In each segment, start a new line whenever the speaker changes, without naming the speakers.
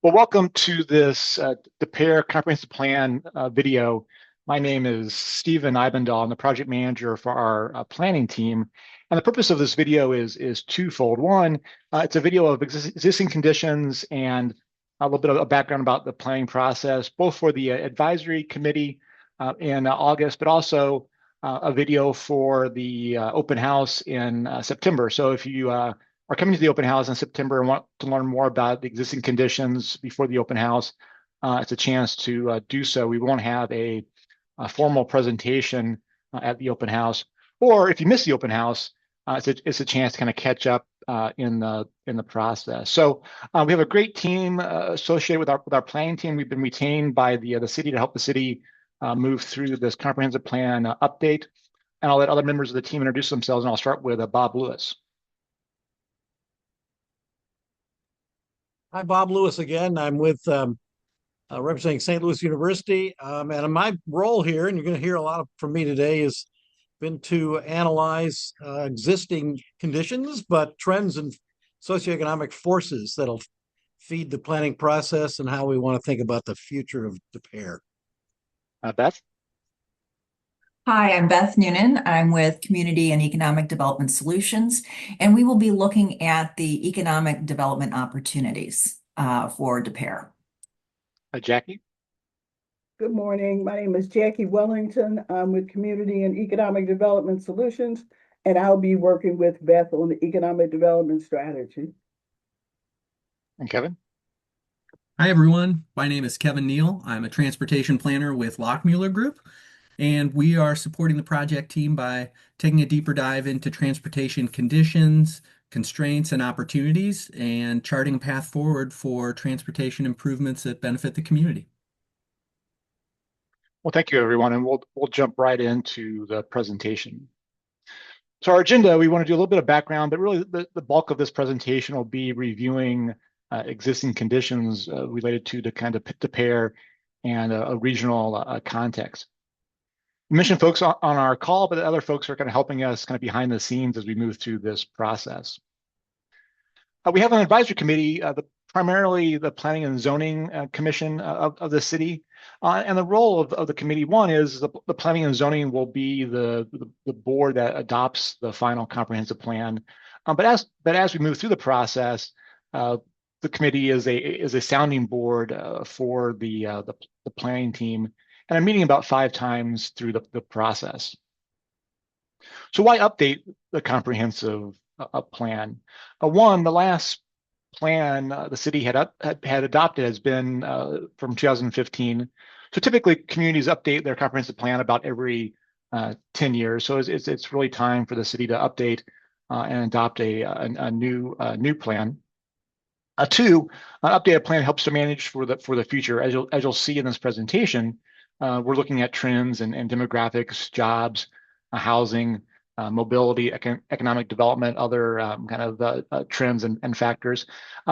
Well, welcome to this the PAIR Comprehensive Plan video. My name is Stephen Ibendahl. I'm the project manager for our planning team. And the purpose of this video is twofold. One, it's a video of existing conditions and a little bit of a background about the planning process, both for the advisory committee in August, but also a video for the open house in September. So if you are coming to the open house in September and want to learn more about the existing conditions before the open house, it's a chance to do so. We won't have a formal presentation at the open house. Or if you miss the open house, it's a chance to kind of catch up in the process. So we have a great team associated with our planning team. We've been retained by the city to help the city move through this comprehensive plan update. And I'll let other members of the team introduce themselves, and I'll start with Bob Lewis.
Hi, Bob Lewis again. I'm with representing St. Louis University. And my role here, and you're going to hear a lot from me today, has been to analyze existing conditions, but trends and socioeconomic forces that'll feed the planning process and how we want to think about the future of the pair.
Beth?
Hi, I'm Beth Noonan. I'm with Community and Economic Development Solutions, and we will be looking at the economic development opportunities for Des Peres.
Jackie?
Good morning. My name is Jackie Wellington. I'm with Community and Economic Development Solutions, and I'll be working with Beth on the economic development strategy.
And Kevin?
Hi, everyone. My name is Kevin Neal. I'm a transportation planner with Lockmuller Group, and we are supporting the project team by taking a deeper dive into transportation conditions, constraints, and opportunities, and charting a path forward for transportation improvements that benefit the community.
Well, thank you, everyone, and we'll jump right into the presentation. So our agenda, we want to do a little bit of background, but really the bulk of this presentation will be reviewing existing conditions related to the kind of Des Peres and a regional context. We mentioned folks on our call, but the other folks are kind of helping us kind of behind the scenes as we move through this process. We have an advisory committee, primarily the Planning and Zoning Commission of the city. And the role of the committee, one is the Planning and Zoning will be the board that adopts the final comprehensive plan. But as we move through the process, the committee is a sounding board for the planning team, and I'm meeting about 5 times through the process. So why update the comprehensive plan? One, the last plan the city had adopted has been from 2015. So typically communities update their comprehensive plan about every 10 years. So it's really time for the city to update and adopt a new plan. Two, an updated plan helps to manage for the future. As you'll see in this presentation, we're looking at trends and demographics, jobs, housing, mobility, economic development, other kind of trends and factors.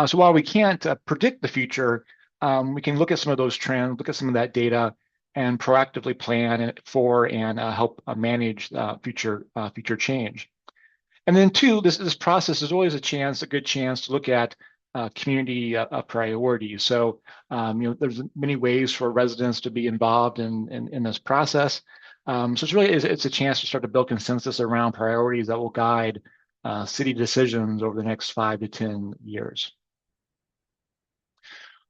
So while we can't predict the future, we can look at some of those trends, look at some of that data, and proactively plan for and help manage future change. And then two, this process is always a good chance to look at community priorities. So there's many ways for residents to be involved in this process. So it's a chance to start to build consensus around priorities that will guide city decisions over the next 5 to 10 years.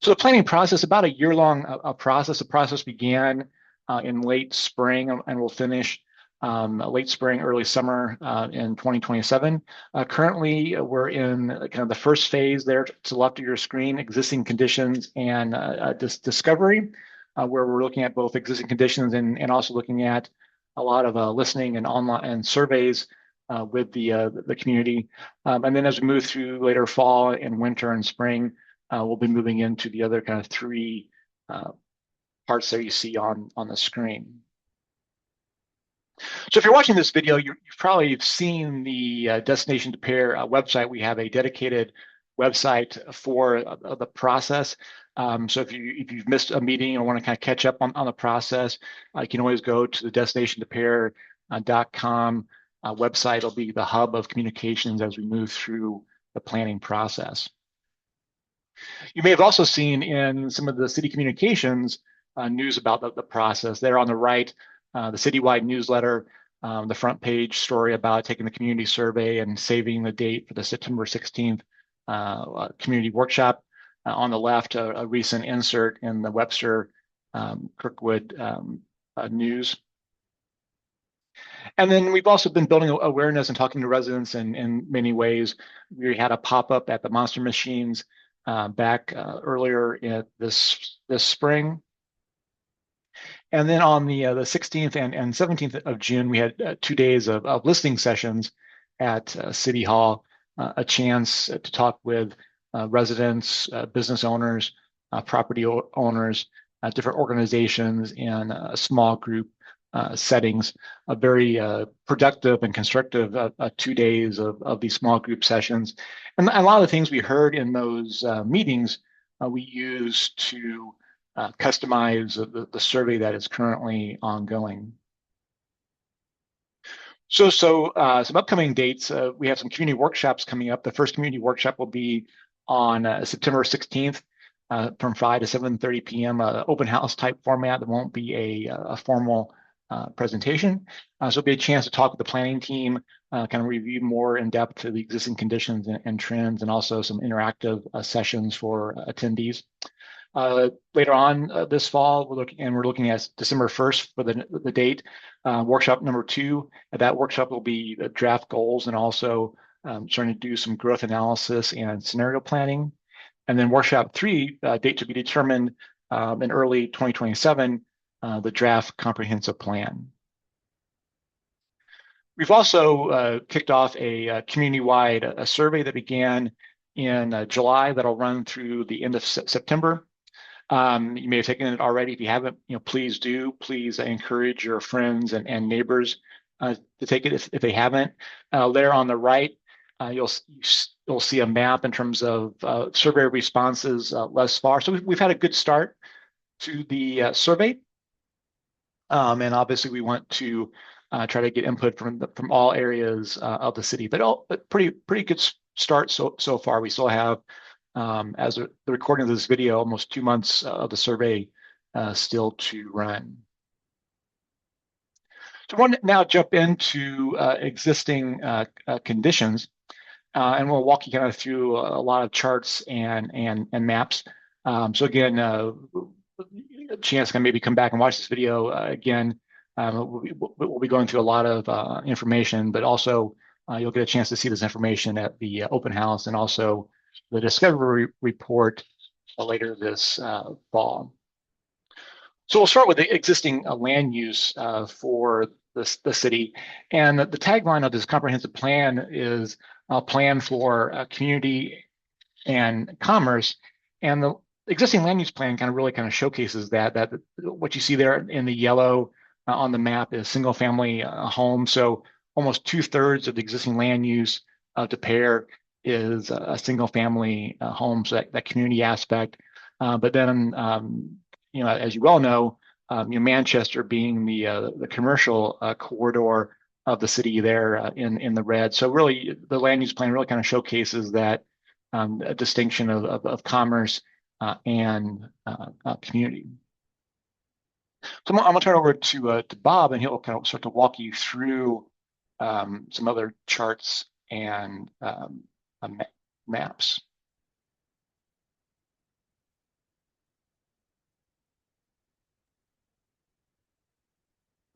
So the planning process, about a year-long process. The process began in late spring and will finish late spring, early summer in 2027. Currently, we're in kind of the first phase there to the left of your screen, existing conditions and discovery, where we're looking at both existing conditions and also looking at a lot of listening and online and surveys with the community. And then as we move through later fall and winter and spring, we'll be moving into the other kind of 3 parts that you see on the screen. So if you're watching this video, you've probably seen the Destination Des Peres website. We have a dedicated website for the process. So if you've missed a meeting or want to kind of catch up on the process, you can always go to the destinationdespere.com website. It'll be the hub of communications as we move through the planning process. You may have also seen in some of the city communications news about the process. There on the right, the citywide newsletter, the front page story about taking the community survey and saving the date for the September 16th community workshop. On the left, a recent insert in the Webster Kirkwood news. And then we've also been building awareness and talking to residents in many ways. We had a pop-up at the Monster Machines back earlier this spring. And then on the 16th and 17th of June, we had 2 days of listening sessions at City Hall, a chance to talk with residents, business owners, property owners, different organizations in a small group settings, a very productive and constructive 2 days of these small group sessions. And a lot of the things we heard in those meetings we use to customize the survey that is currently ongoing. So some upcoming dates, we have some community workshops coming up. The first community workshop will be on September 16th from 5 to 7:30 p.m., open house type format. There won't be a formal presentation. So it'll be a chance to talk with the planning team, kind of review more in depth the existing conditions and trends, and also some interactive sessions for attendees. Later on this fall, we're looking at December 1st for the date. Workshop number 2. At that workshop will be the draft goals and also starting to do some growth analysis and scenario planning. And then workshop 3, date to be determined in early 2027, the draft comprehensive plan. We've also kicked off a community-wide survey that began in July that'll run through the end of September. You may have taken it already. If you haven't, please do. Please encourage your friends and neighbors to take it if they haven't. There on the right, you'll see a map in terms of survey responses thus far. So we've had a good start to the survey, and obviously we want to try to get input from all areas of the city. But pretty good start so far. We still have, as the recording of this video, almost 2 months of the survey still to run. So I want to now jump into existing conditions, and we'll walk you kind of through a lot of charts and maps. So again, a chance to maybe come back and watch this video again. We'll be going through a lot of information, but also you'll get a chance to see this information at the open house and also the discovery report later this fall. So we'll start with the existing land use for the city. And the tagline of this comprehensive plan is a plan for community and commerce. And the existing land use plan really showcases that what you see there in the yellow on the map is single family homes. So almost 2/3 of the existing land use to pair is a single family home, so that community aspect. But then, as you well know, Manchester being the commercial corridor of the city there in the red. So really, the land use plan really kind of showcases that a distinction of commerce and community. So I'm going to turn it over to Bob, and he'll kind of start to walk you through some other charts and maps.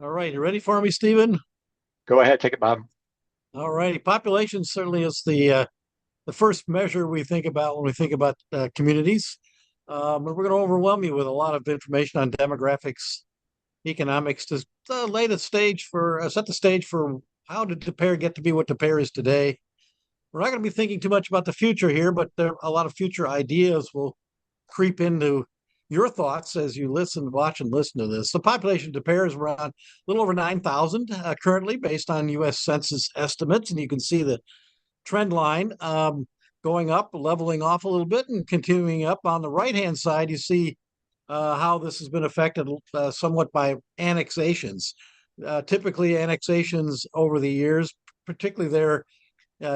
All right, you ready for me, Stephen?
Go ahead, take it, Bob.
All righty. Population certainly is the first measure we think about when we think about communities. And we're going to overwhelm you with a lot of information on demographics, economics to set the stage for how did Des Peres get to be what Des Peres is today. We're not going to be thinking too much about the future here, but there a lot of future ideas will creep into your thoughts as you watch and listen to this. The population of Des Peres is around a little over 9,000 currently, based on U.S. Census estimates, and you can see the trend line going up, leveling off a little bit, and continuing up. On the right-hand side, you see how this has been affected somewhat by annexations. Typically, annexations over the years, particularly there,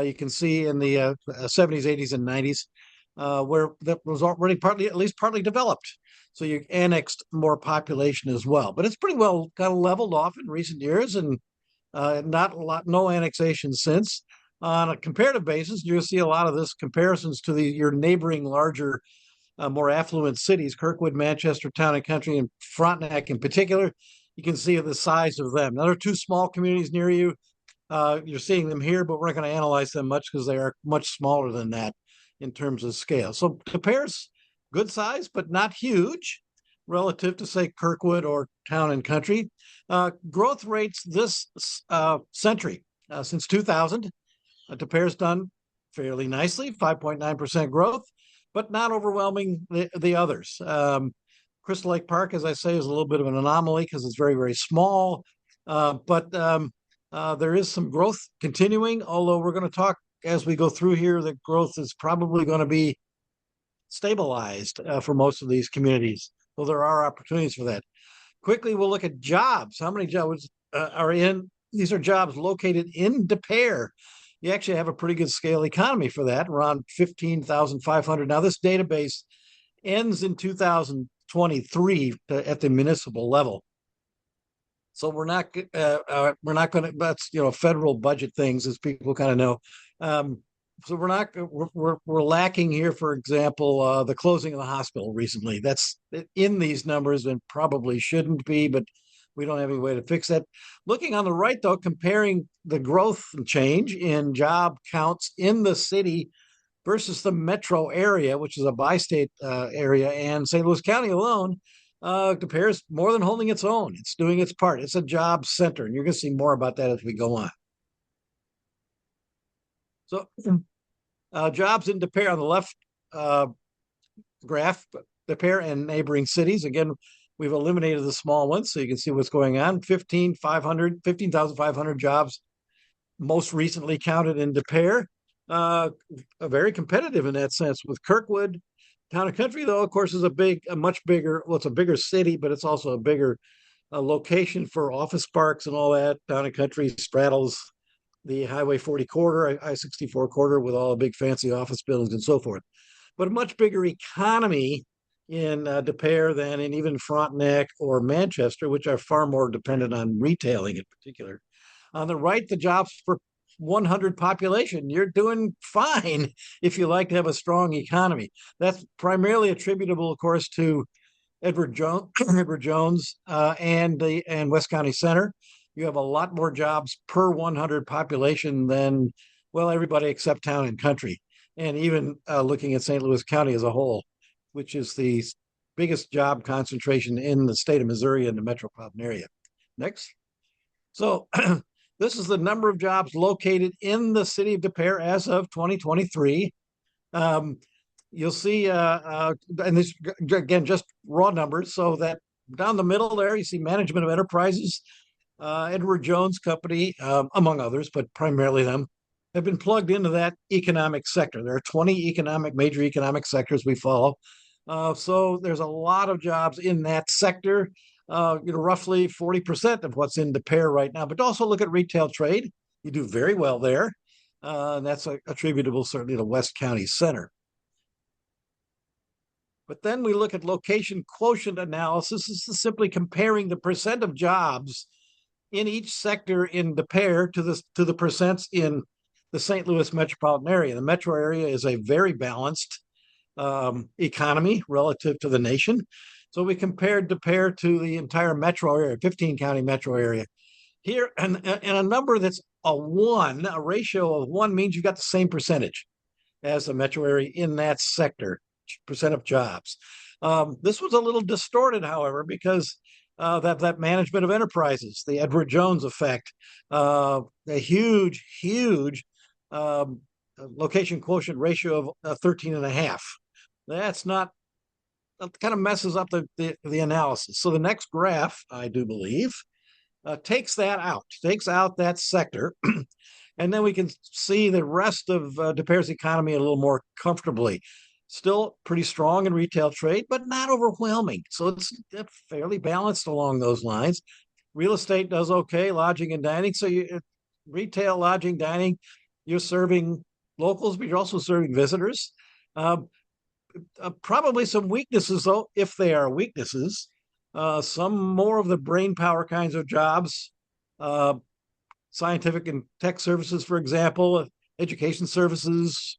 you can see in the 70s, 80s, and 90s, where that was already at least partly developed. So you annexed more population as well. But it's pretty well kind of leveled off in recent years, and no annexation since. On a comparative basis, you'll see a lot of this comparisons to your neighboring larger, more affluent cities, Kirkwood, Manchester, Town and Country, and Frontenac in particular. You can see the size of them. Now, there are two small communities near you. You're seeing them here, but we're not going to analyze them much because they are much smaller than that in terms of scale. So De Pere's good size, but not huge relative to, say, Kirkwood or Town and Country. Growth rates this century, since 2000, De Pere's done fairly nicely, 5.9% growth, but not overwhelming the others. Crystal Lake Park, as I say, is a little bit of an anomaly because it's very, very small, but there is some growth continuing, although we're going to talk as we go through here that growth is probably going to be stabilized for most of these communities, though there are opportunities for that. Quickly, we'll look at jobs. How many jobs are in? These are jobs located in De Pere. You actually have a pretty good scale economy for that, around 15,500. Now, this database ends in 2023 at the municipal level. So we're not going to, that's, federal budget things, as people kind of know. So we're lacking here, for example, the closing of the hospital recently. That's in these numbers and probably shouldn't be, but we don't have any way to fix that. Looking on the right, though, comparing the growth and change in job counts in the city versus the metro area, which is a bi-state area, and St. Louis County alone, De Pere's more than holding its own. It's doing its part. It's a job center, and you're going to see more about that as we go on. So jobs in De Pere on the left graph, De Pere and neighboring cities. Again, we've eliminated the small ones so you can see what's going on. 15,500 jobs most recently counted in De Pere. Very competitive in that sense with Kirkwood. Town and Country, though, of course, is it's a bigger city, but it's also a bigger location for office parks and all that. Town and Country straddles the Highway 40 corridor, I-64 corridor, with all the big fancy office buildings and so forth. But a much bigger economy in De Pere than in even Frontenac or Manchester, which are far more dependent on retailing in particular. On the right, the jobs per 100 population. You're doing fine if you like to have a strong economy. That's primarily attributable, of course, to Edward Jones and West County Center. You have a lot more jobs per 100 population than, well, everybody except Town and Country. And even looking at St. Louis County as a whole, which is the biggest job concentration in the state of Missouri and the metropolitan area. Next. So this is the number of jobs located in the city of De Pere as of 2023. You'll see, and this, again, just raw numbers. So that down the middle there, you see management of enterprises, Edward Jones Company, among others, but primarily them, have been plugged into that economic sector. There are 20 major economic sectors we follow. So there's a lot of jobs in that sector, roughly 40% of what's in De Pere right now. But also look at retail trade. You do very well there. And that's attributable certainly to West County Center. But then we look at location quotient analysis. This is simply comparing the percent of jobs in each sector in De Pere to the percents in the St. Louis metropolitan area. The metro area is a very balanced economy relative to the nation. So we compared De Pere to the entire metro area, 15-county metro area. Here, and a number that's a ratio of 1 means you've got the same percentage as the metro area in that sector, percent of jobs. This was a little distorted, however, because that management of enterprises, the Edward Jones effect, a huge location quotient ratio of 13.5. That kind of messes up the analysis. So the next graph, I do believe, takes out that sector, and then we can see the rest of De Pere's economy a little more comfortably. Still pretty strong in retail trade, but not overwhelming. So it's fairly balanced along those lines. Real estate does okay, lodging and dining. So retail, lodging, dining, you're serving locals, but you're also serving visitors. Probably some weaknesses, though, if they are weaknesses. Some more of the brain power kinds of jobs, uh, scientific and tech services, for example, education services,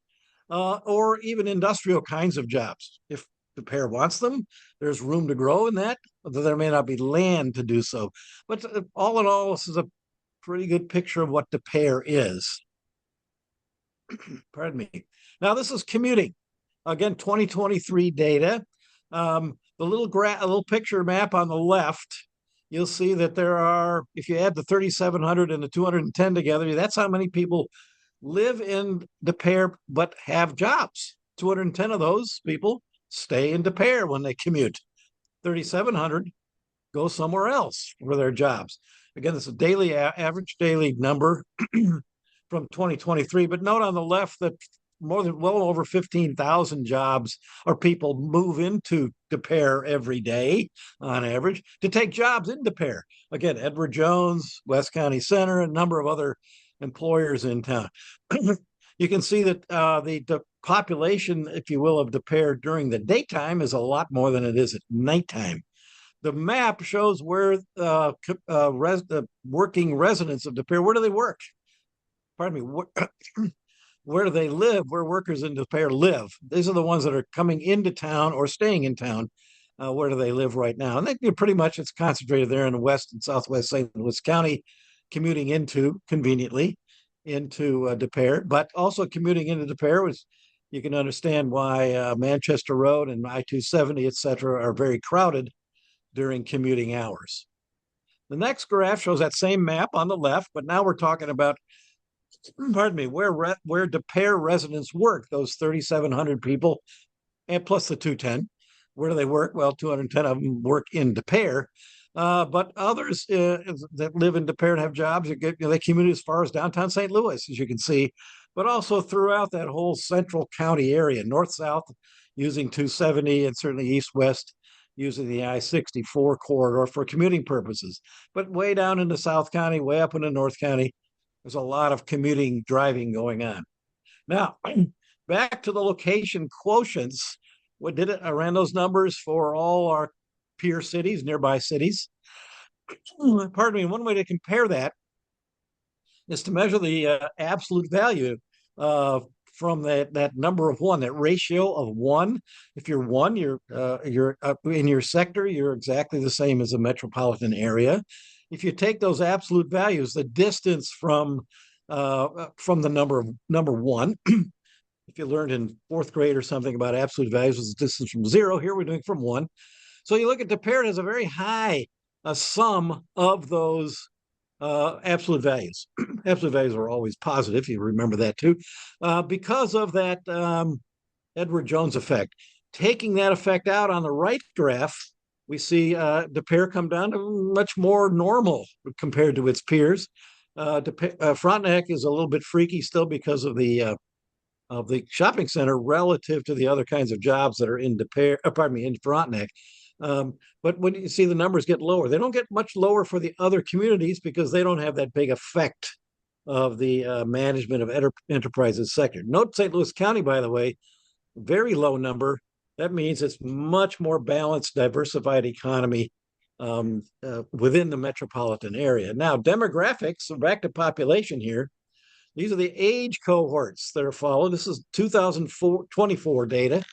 or even industrial kinds of jobs. If the pair wants them, there's room to grow in that, although there may not be land to do so. But all in all, this is a pretty good picture of what the pair is. Pardon me. Now, this is commuting. Again, 2023 data. The little picture map on the left, you'll see that there are, if you add the 3,700 and the 210 together, that's how many people live in De Pere but have jobs. 210 of those people stay in De Pere when they commute. 3,700 go somewhere else for their jobs. Again, it's a daily average daily number from 2023. But note on the left that well over 15,000 jobs or people move into De Pere every day on average to take jobs in De Pere. Again, Edward Jones, West County Center, a number of other employers in town. You can see that the population, if you will, of De Pere during the daytime is a lot more than it is at nighttime. The map shows where the working residents of De Pere, where do they work? Pardon me, where do they live, where workers in De Pere live. These are the ones that are coming into town or staying in town. Where do they live right now? And they pretty much it's concentrated there in the west and southwest St. Louis County, commuting conveniently into De Pere, but also commuting into De Pere was, you can understand why Manchester Road and I-270, et cetera, are very crowded during commuting hours. The next graph shows that same map on the left, but now we're talking about, pardon me, where De Pere residents work, those 3,700 people, and plus the 210. Where do they work? Well, 210 of them work in De Pere, but others that live in De Pere and have jobs, they commute as far as downtown St. Louis, as you can see, but also throughout that whole central county area, north-south, using 270, and certainly east-west, using the I-64 corridor for commuting purposes. But way down into South County, way up into North County, there's a lot of commuting, driving going on. Now, back to the location quotients. What did it? I ran those numbers for all our peer cities, nearby cities. Pardon me. One way to compare that is to measure the absolute value from that number of one, that ratio of one. If you're one, you're in your sector, you're exactly the same as a metropolitan area. If you take those absolute values, the distance from the number one, if you learned in fourth grade or something about absolute values, was the distance from zero. Here we're doing from one. So you look at De Pere, it has a very high sum of those absolute values. Absolute values are always positive. You remember that too, because of that Edward Jones effect. Taking that effect out on the right graph, we see De Pere come down to much more normal compared to its peers. Frontenac is a little bit freaky still because of the shopping center relative to the other kinds of jobs that are in De Pere, in Frontenac. But when you see the numbers get lower, they don't get much lower for the other communities because they don't have that big effect of the management of enterprises sector. Note St. Louis County, by the way, very low number. That means it's much more balanced, diversified economy within the metropolitan area. Now, demographics, so back to population here. These are the age cohorts that are followed. This is 2024 data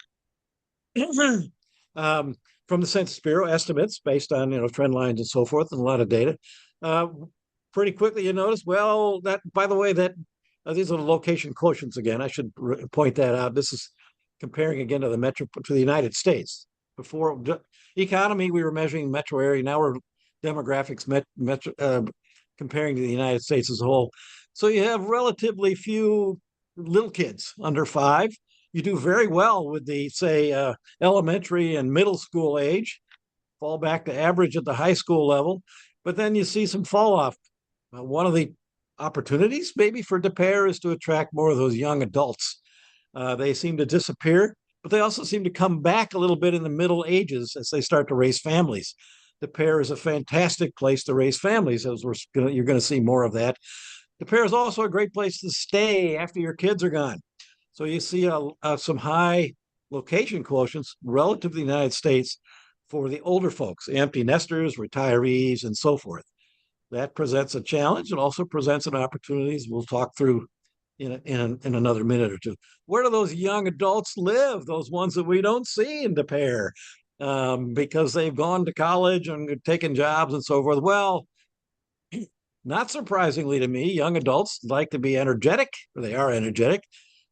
from the Census Bureau, estimates based on trend lines and so forth, and a lot of data. Pretty quickly, you notice, well, that by the way, that these are the location quotients again. I should point that out. This is comparing again to the United States. Before economy, we were measuring metro area. Now we're demographics, comparing to the United States as a whole. So you have relatively few little kids under 5. You do very well with the, say, elementary and middle school age, fall back to average at the high school level, but then you see some fall off. One of the opportunities maybe for De Pere is to attract more of those young adults. They seem to disappear, but they also seem to come back a little bit in the middle ages as they start to raise families. De Pere is a fantastic place to raise families, as you're going to see more of that. De Pere is also a great place to stay after your kids are gone. So you see some high location quotients relative to the United States for the older folks, empty nesters, retirees, and so forth. That presents a challenge. It also presents an opportunities we'll talk through in another minute or two. Where do those young adults live? Those ones that we don't see in Des Peres because they've gone to college and taken jobs and so forth. Well, not surprisingly to me, young adults like to be energetic, or they are energetic.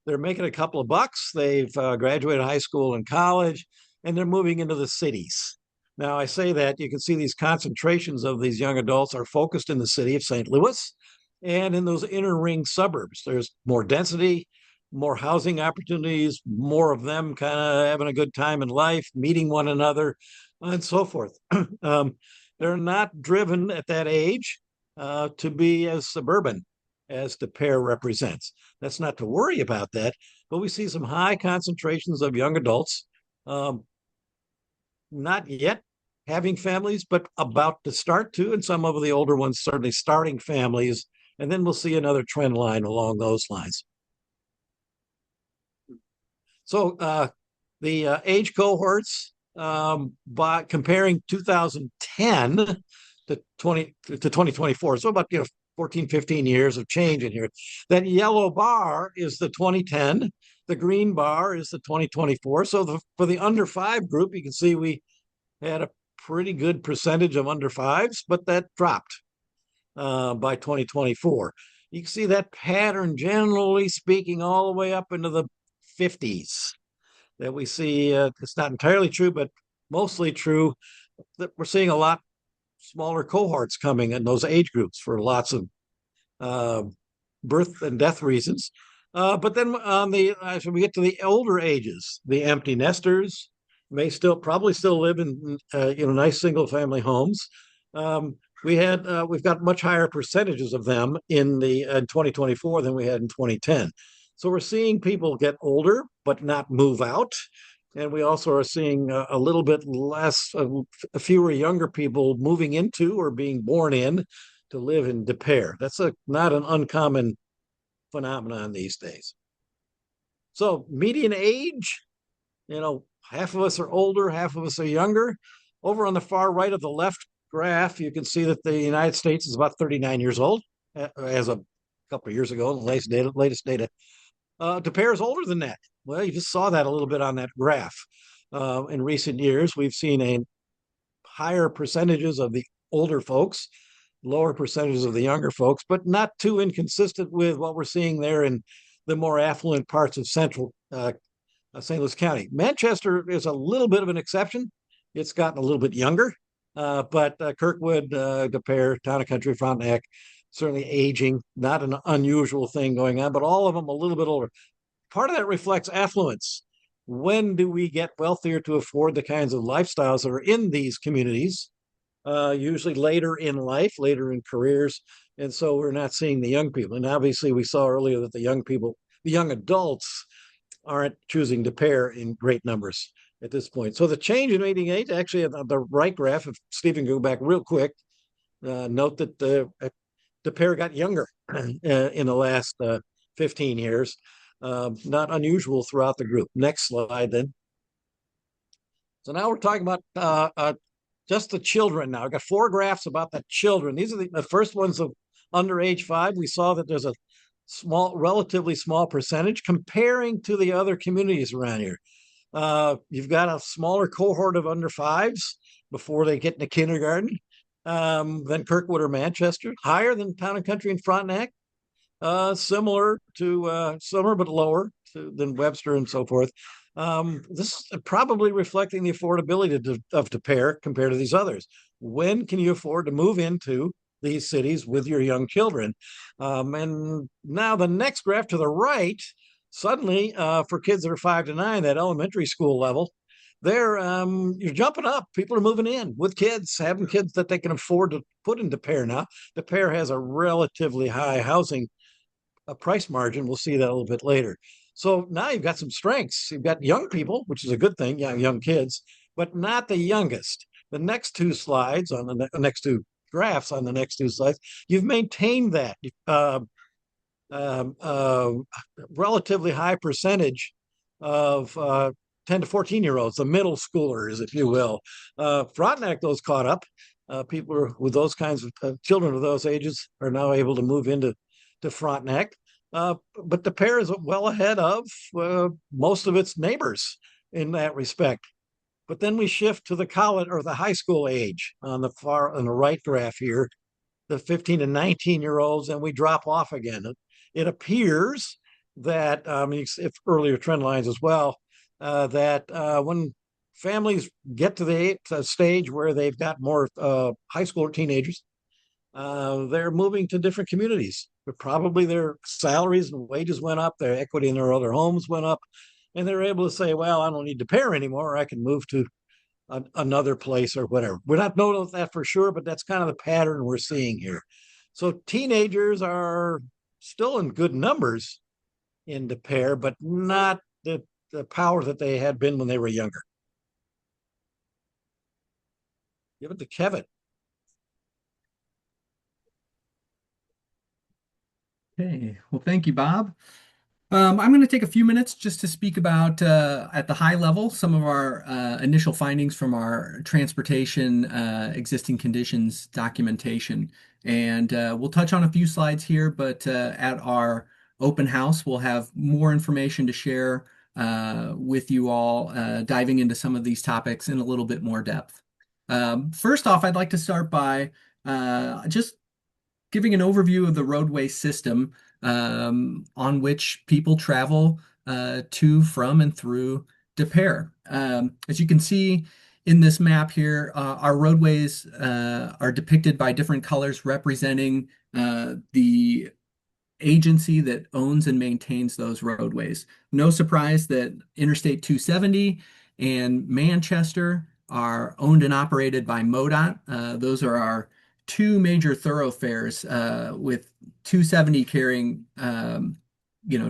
They're making a couple of bucks. They've graduated high school and college, and they're moving into the cities. Now, I say that you can see these concentrations of these young adults are focused in the city of St. Louis and in those inner ring suburbs. There's more density, more housing opportunities, more of them kind of having a good time in life, meeting one another, and so forth. They're not driven at that age to be as suburban as Des Peres represents. That's not to worry about that, but we see some high concentrations of young adults, not yet having families, but about to start to, and some of the older ones certainly starting families. And then we'll see another trend line along those lines. So the age cohorts, by comparing 2010 to 2024, so about 14, 15 years of change in here. That yellow bar is the 2010. The green bar is the 2024. So for the under 5 group, you can see we had a pretty good percentage of under 5s, but that dropped by 2024. You can see that pattern, generally speaking, all the way up into the 50s that we see. It's not entirely true, but mostly true, that we're seeing a lot smaller cohorts coming in those age groups for lots of birth and death reasons. But then as we get to the older ages, the empty nesters may probably still live in nice single family homes. We've got much higher percentages of them in 2024 than we had in 2010. So we're seeing people get older but not move out. And we also are seeing a little bit less, fewer younger people moving into or being born in to live in Des Peres. That's not an uncommon phenomenon these days. So median age, half of us are older, half of us are younger. Over on the far right of the left graph, you can see that the United States is about 39 years old as a couple of years ago, the latest data. Des Peres is older than that. Well, you just saw that a little bit on that graph. In recent years, we've seen a higher percentages of the older folks, lower percentages of the younger folks, but not too inconsistent with what we're seeing there in the more affluent parts of central St. Louis County. Manchester is a little bit of an exception. It's gotten a little bit younger, but Kirkwood, Des Peres, Town and Country, Frontenac, certainly aging, not an unusual thing going on, but all of them a little bit older. Part of that reflects affluence. When do we get wealthier to afford the kinds of lifestyles that are in these communities? Usually later in life, later in careers. And so we're not seeing the young people. And obviously we saw earlier that the young adults aren't choosing Des Peres in great numbers at this point. So the change in median age, actually on the right graph, if Stephen go back real quick, note that Des Peres got younger in the last 15 years. Not unusual throughout the group. Next slide then. So now we're talking about just the children now. I've got 4 graphs about the children. These are the first ones of under age 5. We saw that there's a relatively small percentage comparing to the other communities around here. You've got a smaller cohort of under 5s before they get into kindergarten than Kirkwood or Manchester, higher than Town and Country and Frontenac. Similar but lower than Webster and so forth. This is probably reflecting the affordability of Des Peres compared to these others. When can you afford to move into these cities with your young children? And now the next graph to the right, suddenly for kids that are 5 to 9, that elementary school level, you're jumping up. People are moving in with kids, having kids that they can afford to put in Des Peres now. Des Peres has a relatively high housing price margin. We'll see that a little bit later. So now you've got some strengths. You've got young people, which is a good thing, young kids, but not the youngest. The next 2 slides on the next 2 graphs on the next 2 slides, you've maintained that relatively high percentage of 10 to 14-year-olds, the middle schoolers, if you will. Frontenac, those caught up. People with those kinds of children of those ages are now able to move into Frontenac. But the pair is well ahead of most of its neighbors in that respect. But then we shift to the college or the high school age on the right graph here, the 15 and 19-year-olds, and we drop off again. It appears that, if earlier trend lines as well, that when families get to the stage where they've got more high school or teenagers, they're moving to different communities. But probably their salaries and wages went up, their equity in their other homes went up, and they're able to say, well, I don't need to pair anymore. I can move to another place or whatever. We're not knowing that for sure, but that's kind of the pattern we're seeing here. So teenagers are still in good numbers in the pair, but not the power that they had been when they were younger. Give it to Kevin.
Okay, well, thank you, Bob. I'm going to take a few minutes just to speak about, at the high level, some of our initial findings from our transportation existing conditions documentation. And we'll touch on a few slides here, but at our open house, we'll have more information to share with you all, diving into some of these topics in a little bit more depth. First off, I'd like to start by just giving an overview of the roadway system on which people travel to, from, and through Des Peres. As you can see in this map here, our roadways are depicted by different colors representing the agency that owns and maintains those roadways. No surprise that Interstate 270 and Manchester are owned and operated by MoDOT. Those are our two major thoroughfares, with 270 carrying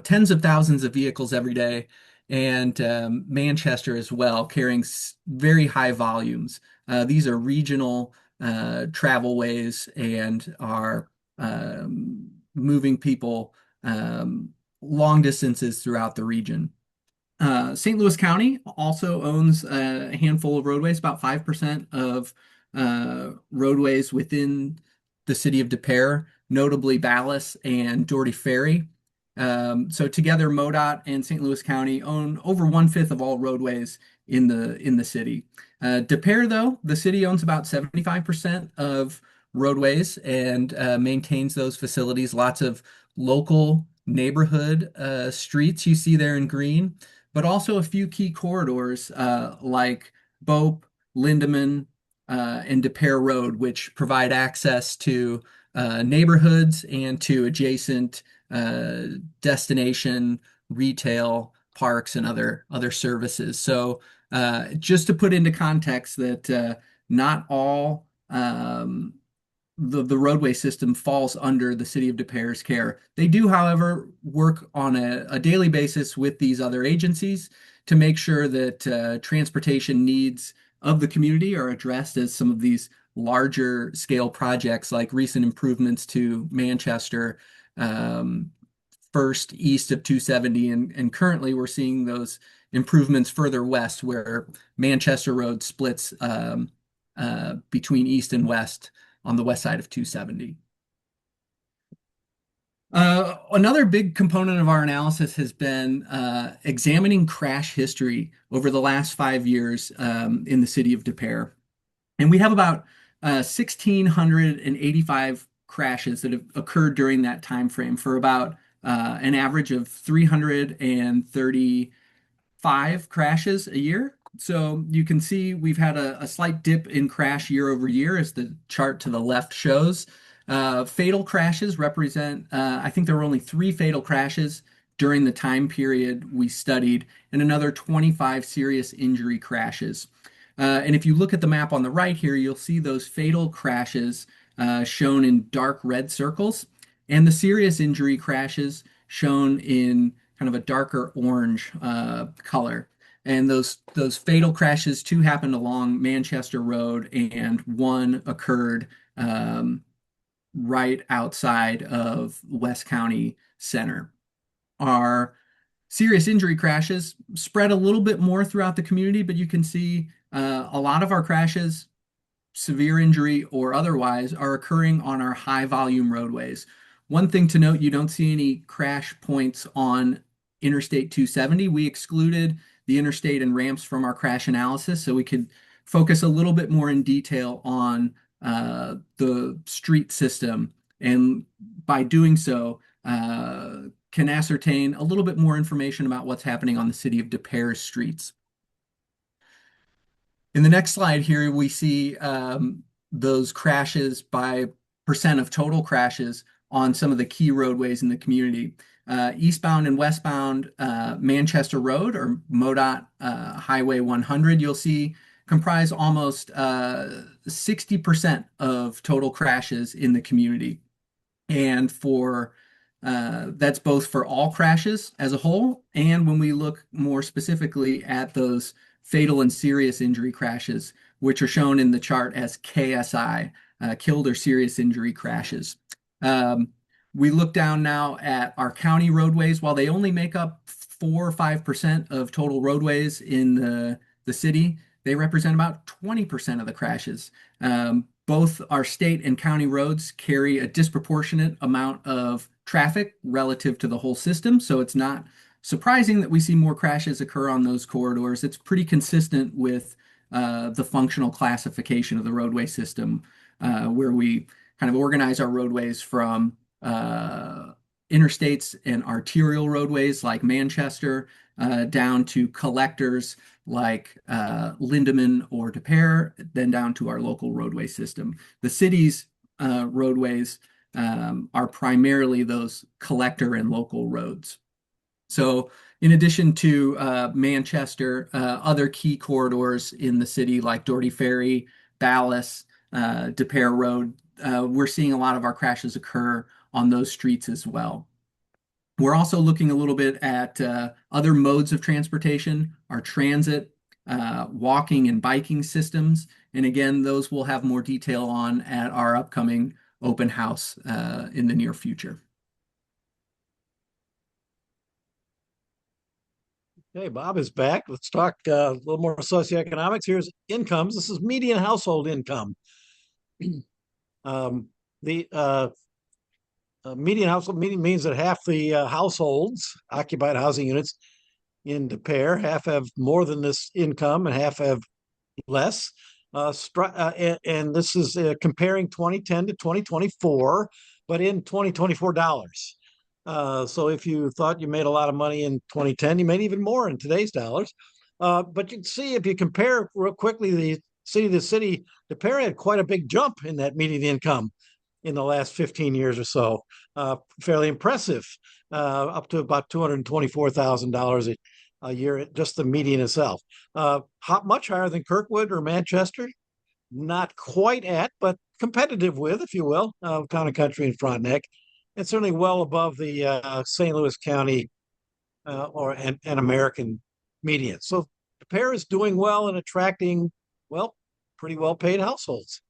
tens of thousands of vehicles every day, and Manchester as well, carrying very high volumes. These are regional travelways and are moving people long distances throughout the region. St. Louis County also owns a handful of roadways, about 5% of roadways within the city of Des Peres, notably Ballas and Doherty Ferry. So together, MoDOT and St. Louis County own over 1/5 of all roadways in the city. Des Peres, though, the city owns about 75% of roadways and maintains those facilities. Lots of local neighborhood streets you see there in green, but also a few key corridors like Bope, Lindeman, and Des Peres Road, which provide access to neighborhoods and to adjacent destination retail parks and other services. So just to put into context that not all the roadway system falls under the city of Des Peres' care. They do, however, work on a daily basis with these other agencies to make sure that transportation needs of the community are addressed as some of these larger scale projects like recent improvements to Manchester, first east of 270, and currently we're seeing those improvements further west where Manchester Road splits between east and west on the west side of 270. Another big component of our analysis has been examining crash history over the last 5 years in the city of Des Peres. And we have about 1,685 crashes that have occurred during that time frame for about an average of 335 crashes a year. So you can see we've had a slight dip in crash year over year, as the chart to the left shows. Fatal crashes represent, I think there were only 3 fatal crashes during the time period we studied, and another 25 serious injury crashes. And if you look at the map on the right here, you'll see those fatal crashes shown in dark red circles, and the serious injury crashes shown in kind of a darker orange color. And those fatal crashes, 2 happened along Manchester Road, and 1 occurred right outside of West County Center. Our Serious injury crashes spread a little bit more throughout the community, but you can see a lot of our crashes, severe injury or otherwise, are occurring on our high volume roadways. One thing to note, you don't see any crash points on Interstate 270. We excluded the interstate and ramps from our crash analysis so we could focus a little bit more in detail on the street system. And by doing so, can ascertain a little bit more information about what's happening on the city of Des Peres streets. In the next slide here, we see those crashes by percent of total crashes on some of the key roadways in the community. Eastbound and westbound Manchester Road, or MoDOT Highway 100, you'll see comprise almost 60% of total crashes in the community. And for that's both for all crashes as a whole, and when we look more specifically at those fatal and serious injury crashes, which are shown in the chart as KSI, killed or serious injury crashes. We look down now at our county roadways. While they only make up 4 or 5% of total roadways in the city, they represent about 20% of the crashes. Both our state and county roads carry a disproportionate amount of traffic relative to the whole system, so it's not surprising that we see more crashes occur on those corridors. It's pretty consistent with the functional classification of the roadway system, where we kind of organize our roadways from interstates and arterial roadways like Manchester, down to collectors like Lindeman or Des Peres, then down to our local roadway system. The city's roadways are primarily those collector and local roads. So in addition to Manchester, other key corridors in the city like Doherty Ferry, Ballas, Des Peres Road, we're seeing a lot of our crashes occur on those streets as well. We're also looking a little bit at other modes of transportation, our transit, walking and biking systems. And again, those we'll have more detail on at our upcoming open house in the near future.
Okay, Bob is back. Let's talk a little more socioeconomics. Here's incomes. This is median household income. The median household means that half the households, occupied housing units in Des Peres, half have more than this income and half have less. And this is comparing 2010 to 2024, but in 2024 dollars. So if you thought you made a lot of money in 2010, you made even more in today's dollars. But you can see, if you compare real quickly, the city to city, Des Peres had quite a big jump in that median income in the last 15 years or so. Fairly impressive, up to about $224,000 a year, just the median itself. Much higher than Kirkwood or Manchester, not quite at, but competitive with, if you will, Town and Country and Frontenac, and certainly well above the St. Louis County and American median. So Des Peres is doing well and attracting, well, pretty well paid households.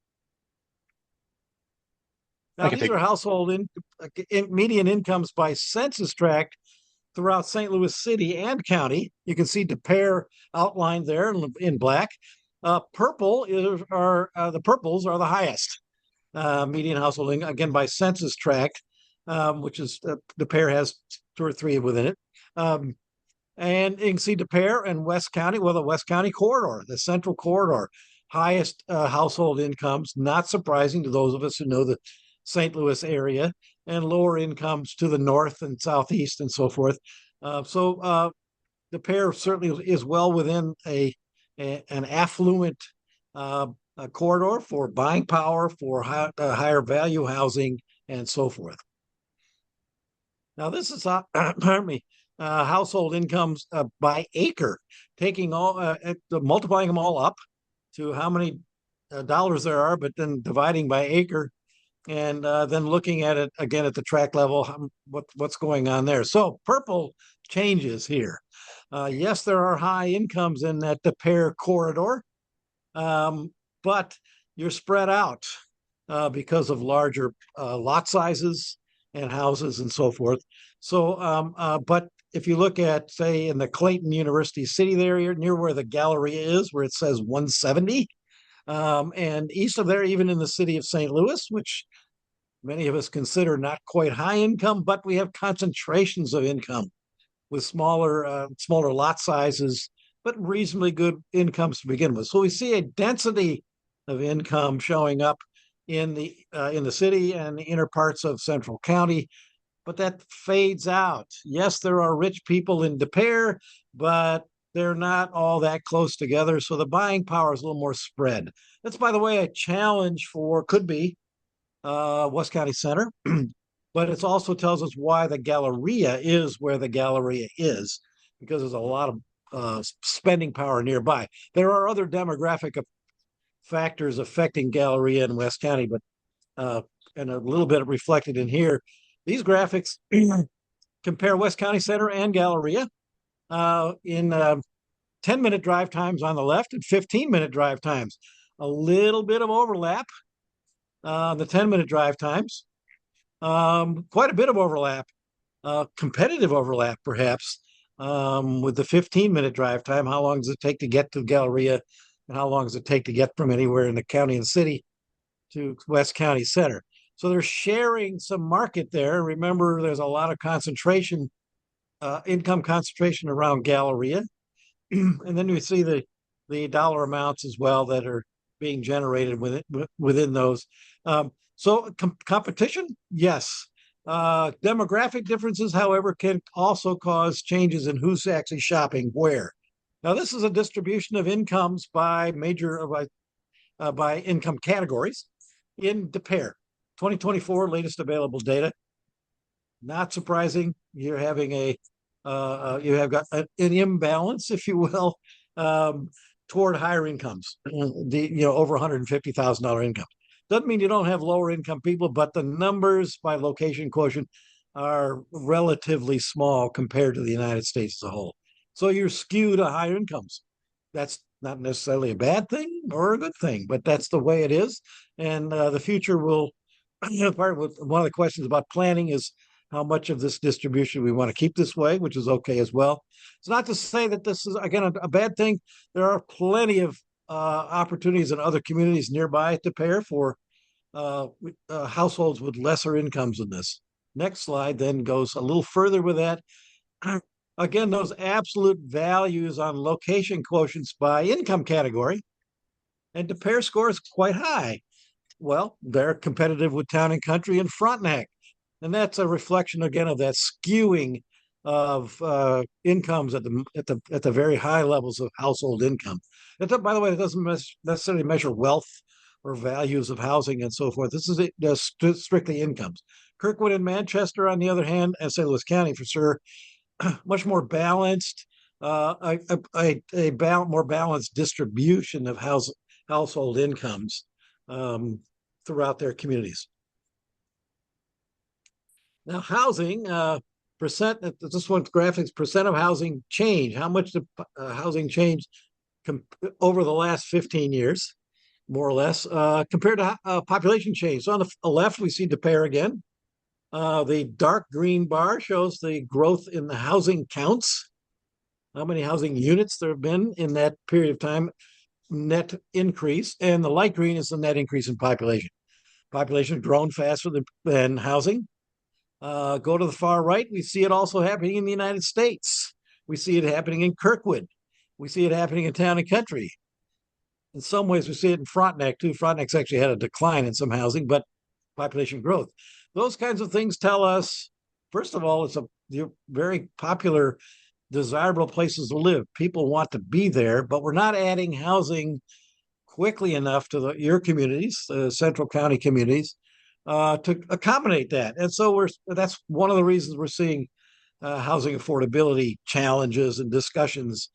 Now, these are household median incomes by census tract throughout St. Louis City and County. You can see Des Peres outlined there in black. The purples are the highest median household income, again by census tract, which is Des Peres has 2 or 3 within it. And you can see Des Peres and West County, well, the West County corridor, the central corridor, highest household incomes, not surprising to those of us who know the St. Louis area, and lower incomes to the north and southeast and so forth. So Des Peres certainly is well within an affluent corridor for buying power, for higher value housing, and so forth. Now, this is pardon me, household incomes by acre, taking all multiplying them all up to how many dollars there are, but then dividing by acre, and then looking at it again at the tract level, what's going on there. So purple changes here. Yes, there are high incomes in that Des Peres corridor, but you're spread out because of larger lot sizes and houses and so forth. So, but if you look at, say, in the Clayton University City there, near where the Galleria is, where it says 170, and east of there, even in the city of St. Louis, which many of us consider not quite high income, but we have concentrations of income with smaller lot sizes, but reasonably good incomes to begin with. So we see a density of income showing up in the city and the inner parts of Central County, but that fades out. Yes, there are rich people in Des Peres, but they're not all that close together. So the buying power is a little more spread. That's, by the way, a challenge could be West County Center, but it also tells us why the Galleria is where the Galleria is, because there's a lot of spending power nearby. There are other demographic factors affecting Galleria in West County, but and a little bit reflected in here. These graphics compare West County Center and Galleria in 10-minute drive times on the left and 15-minute drive times. A little bit of overlap on the 10-minute drive times. Quite a bit of overlap, competitive overlap perhaps, with the 15-minute drive time. How long does it take to get to Galleria, and how long does it take to get from anywhere in the county and city to West County Center? So they're sharing some market there. Remember, there's a lot of concentration, income concentration around Galleria. And then we see the dollar amounts as well that are being generated within those. So competition, yes. Demographic differences, however, can also cause changes in who's actually shopping where. Now, this is a distribution of incomes by by income categories in Des Peres. 2024 latest available data. Not surprising, you're having you have got an imbalance, if you will, toward higher incomes. Over $150,000 income. Doesn't mean you don't have lower income people, but the numbers by location quotient are relatively small compared to the United States as a whole. So you're skewed to higher incomes. That's not necessarily a bad thing or a good thing, but that's the way it is. And the future will, one of the questions about planning is how much of this distribution we want to keep this way, which is okay as well. It's not to say that this is, again, a bad thing. There are plenty of opportunities in other communities nearby Des Peres for households with lesser incomes than this. Next slide then goes a little further with that. Again, those absolute values on location quotients by income category, and Des Peres scores quite high. Well, they're competitive with Town and Country and Frontenac. And that's a reflection, again, of that skewing of incomes at the very high levels of household income. By the way, it doesn't necessarily measure wealth or values of housing and so forth. This is strictly incomes. Kirkwood and Manchester, on the other hand, and St. Louis County for sure, much more balanced, more balanced distribution of household incomes throughout their communities. Now, housing percent. This one's graphics percent of housing change. How much the housing changed over the last 15 years, more or less, compared to population change. So on the left, we see Des Peres again. The dark green bar shows the growth in the housing counts, how many housing units there have been in that period of time, net increase, and the light green is the net increase in population. Population has grown faster than housing. Go to the far right, we see it also happening in the United States. We see it happening in Kirkwood. We see it happening in Town and Country. In some ways, we see it in Frontenac too. Frontenac's actually had a decline in some housing, but population growth. Those kinds of things tell us, first of all, it's a very popular, desirable places to live. People want to be there, but we're not adding housing quickly enough to your communities, the Central County communities, to accommodate that. And so that's one of the reasons we're seeing housing affordability challenges and discussions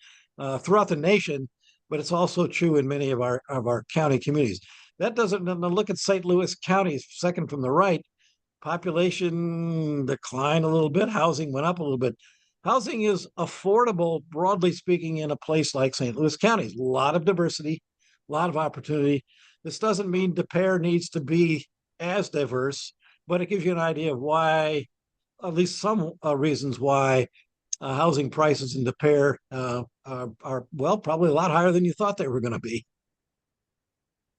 throughout the nation, but it's also true in many of our county communities. That doesn't look at St. Louis County, second from the right. Population declined a little bit, housing went up a little bit. Housing is affordable, broadly speaking, in a place like St. Louis County. A lot of diversity, a lot of opportunity. This doesn't mean Des Peres needs to be as diverse, but it gives you an idea of why, at least some reasons why housing prices in De Pere are, well, probably a lot higher than you thought they were going to be.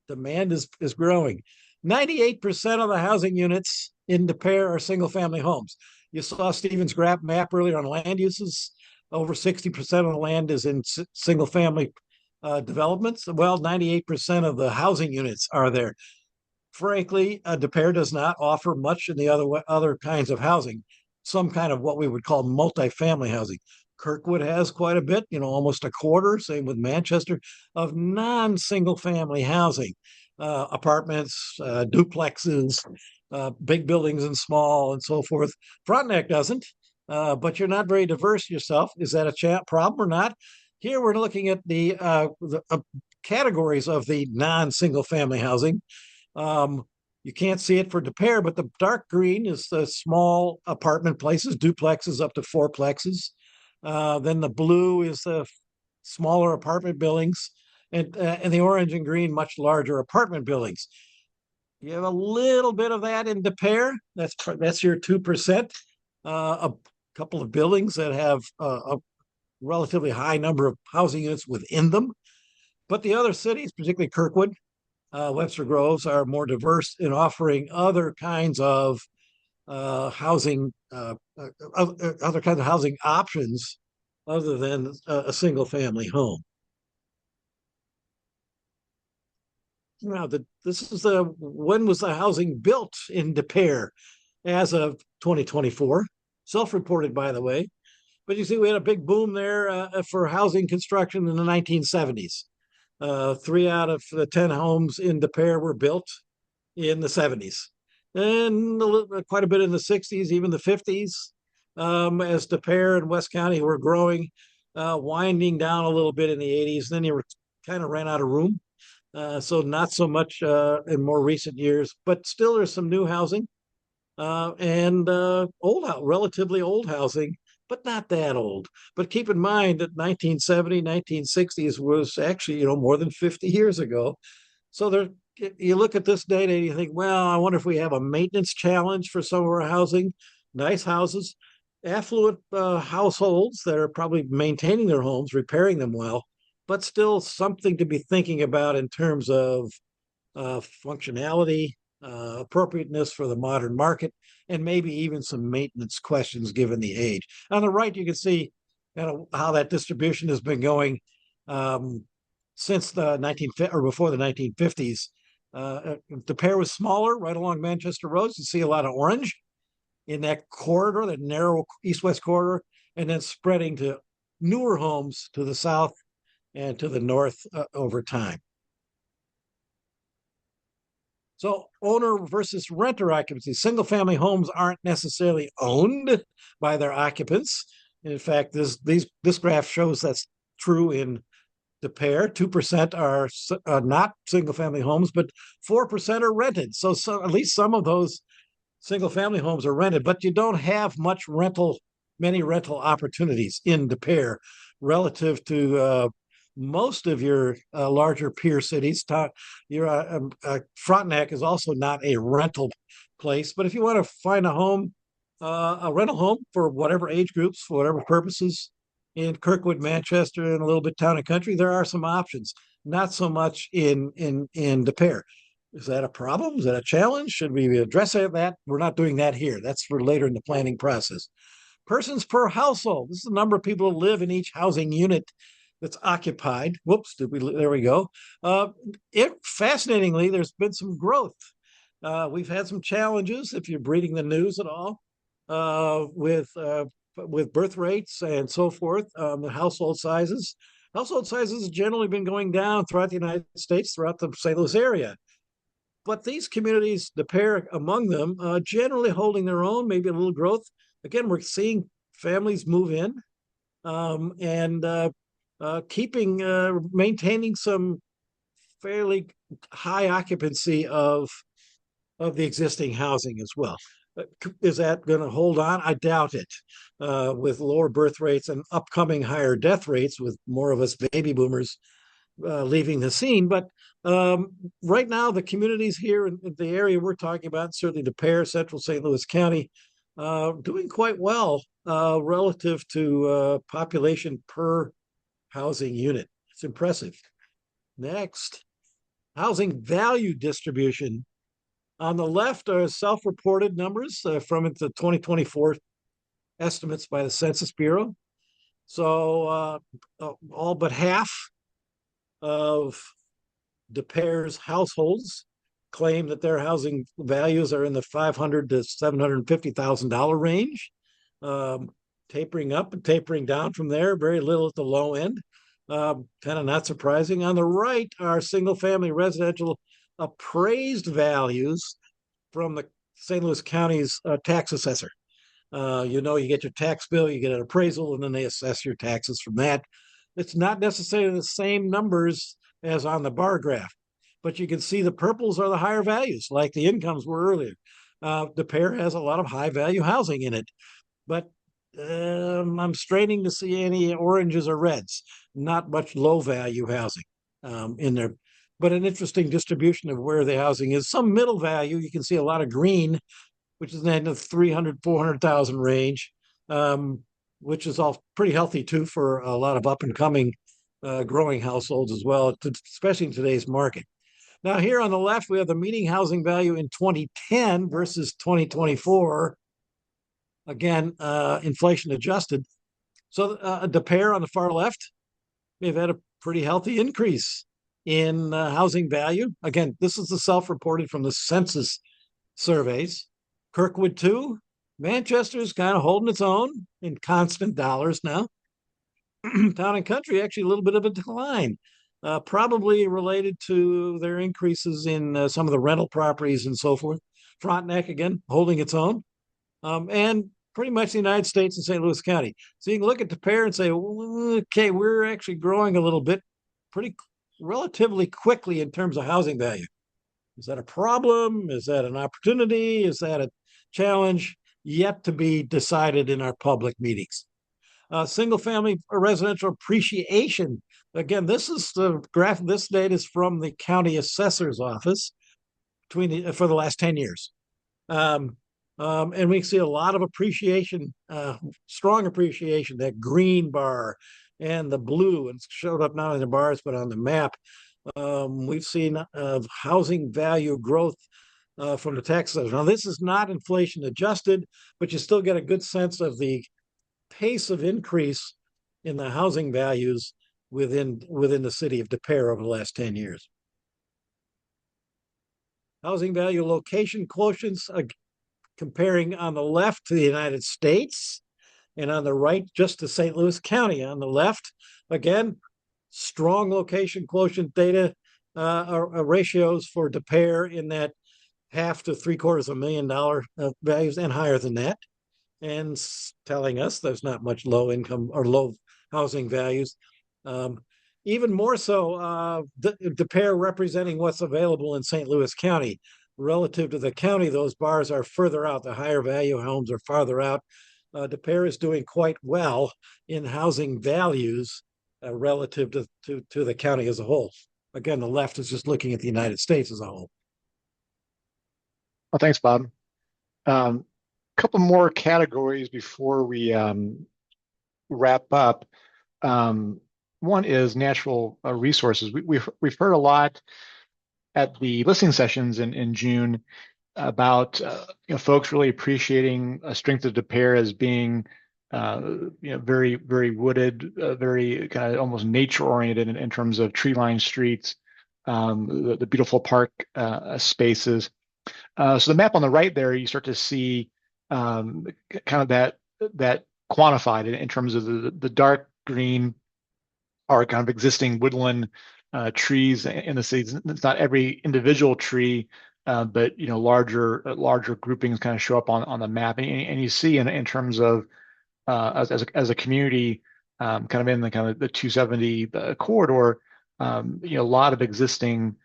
Demand is growing. 98% of the housing units in De Pere are single family homes. You saw Stephen's map earlier on land uses. Over 60% of the land is in single family developments. Well, 98% of the housing units are there. Frankly, De Pere does not offer much in the other kinds of housing, some kind of what we would call multifamily housing. Kirkwood has quite a bit, almost a quarter, same with Manchester, of non-single family housing, apartments, duplexes, big buildings and small and so forth. Frontenac doesn't, but you're not very diverse yourself. Is that a problem or not? Here we're looking at the categories of the non-single family housing. You can't see it for De Pere, but the dark green is the small apartment places, duplexes up to fourplexes. Then the blue is the smaller apartment buildings, and the orange and green, much larger apartment buildings. You have a little bit of that in De Pere. That's your 2%. A couple of buildings that have a relatively high number of housing units within them. But the other cities, particularly Kirkwood, Webster Groves, are more diverse in offering other kinds of housing, other kinds of housing options other than a single family home. Now, this is when was the housing built in De Pere as of 2024? Self-reported, by the way. But you see, we had a big boom there for housing construction in the 1970s. 3 out of the 10 homes in De Pere were built in the 70s, and quite a bit in the 60s, even the 50s, as De Pere and West County were growing, winding down a little bit in the 80s. Then you kind of ran out of room. So not so much in more recent years, but still there's some new housing and relatively old housing, but not that old. But keep in mind that 1970, 1960s was actually, more than 50 years ago. So you look at this data and you think, well, I wonder if we have a maintenance challenge for some of our housing. Nice houses, affluent households that are probably maintaining their homes, repairing them well, but still something to be thinking about in terms of functionality, appropriateness for the modern market, and maybe even some maintenance questions given the age. On the right, you can see how that distribution has been going since the before the 1950s. De Pere was smaller, right along Manchester roads. You see a lot of orange in that corridor, that narrow east-west corridor, and then spreading to newer homes to the south and to the north over time. So owner versus renter occupancy. Single family homes aren't necessarily owned by their occupants. In fact, this graph shows that's true in De Pere. 2% are not single family homes, but 4% are rented. So at least some of those single family homes are rented, but you don't have many rental opportunities in De Pere relative to most of your larger peer cities. Frontenac is also not a rental place, but if you want to find a rental home for whatever age groups, for whatever purposes, in Kirkwood, Manchester, and a little bit Town and Country, there are some options. Not so much in De Pere. Is that a problem? Is that a challenge? Should we address that? We're not doing that here. That's for later in the planning process. Persons per household. This is the number of people who live in each housing unit that's occupied. Whoops, there we go. Fascinatingly, there's been some growth. We've had some challenges, if you're reading the news at all, with birth rates and so forth, the household sizes. Household sizes have generally been going down throughout the United States, throughout the St. Louis area. But these communities, De Pere among them, generally holding their own, maybe a little growth. Again, we're seeing families move in and maintaining some fairly high occupancy of the existing housing as well. Is that going to hold on? I doubt it. With lower birth rates and upcoming higher death rates, with more of us baby boomers leaving the scene. But right now, the communities here in the area we're talking about, certainly De Pere, Central St. Louis County, doing quite well relative to population per housing unit. It's impressive. Next, housing value distribution. On the left are self-reported numbers from the 2024 estimates by the Census Bureau. So all but half of Des Peres households claim that their housing values are in the $500,000 to $750,000 range, tapering up and tapering down from there, very little at the low end. Kind of not surprising. On the right are single-family residential appraised values from the St. Louis County's tax assessor. You get your tax bill, you get an appraisal, and then they assess your taxes from that. It's not necessarily the same numbers as on the bar graph, but you can see the purples are the higher values, like the incomes were earlier. Des Peres has a lot of high value housing in it, but I'm straining to see any oranges or reds. Not much low value housing in there, but an interesting distribution of where the housing is. Some middle value, you can see a lot of green, which is in the 300, 400,000 range, which is all pretty healthy too for a lot of up and coming growing households as well, especially in today's market. Now here on the left, we have the median housing value in 2010 versus 2024. Again, inflation adjusted. So Des Peres on the far left, we've had a pretty healthy increase in housing value. Again, this is the self-reported from the census surveys. Kirkwood too. Manchester's kind of holding its own in constant dollars now. Town and Country actually a little bit of a decline, probably related to their increases in some of the rental properties and so forth. Frontenac again holding its own, and pretty much the United States and St. Louis County. So you can look at Des Peres and say, okay, we're actually growing a little bit, pretty relatively quickly in terms of housing value. Is that a problem? Is that an opportunity? Is that a challenge? Yet to be decided in our public meetings. Single family residential appreciation. Again, this is the graph. This data is from the county assessor's office for the last 10 years. And we see a lot of appreciation, strong appreciation, that green bar and the blue, and it's showed up not only in the bars, but on the map. We've seen housing value growth from the tax assessor. Now, this is not inflation adjusted, but you still get a good sense of the pace of increase in the housing values within the city of Des Peres over the last 10 years. Housing value location quotients, comparing on the left to the United States and on the right just to St. Louis County. On the left, again, strong location quotient data ratios for Des Peres in that $500,000 to $750,000 values and higher than that, and telling us there's not much low income or low housing values. Even more so, Des Peres representing what's available in St. Louis County. Relative to the county, those bars are further out. The higher value homes are farther out. Des Peres is doing quite well in housing values relative to the county as a whole. Again, the left is just looking at the United States as a whole.
Well, thanks, Bob. Couple more categories before we wrap up. One is natural resources. We've heard a lot at the listening sessions in June about folks really appreciating a strength of Des Peres as being very, very wooded, very kind of almost nature oriented in terms of tree lined streets, the beautiful park spaces. So the map on the right there, you start to see kind of that quantified in terms of the dark green are kind of existing woodland trees in the cities. It's not every individual tree, but larger groupings kind of show up on the map, and you see in terms of as a community, kind of in the 270 corridor, a lot of existing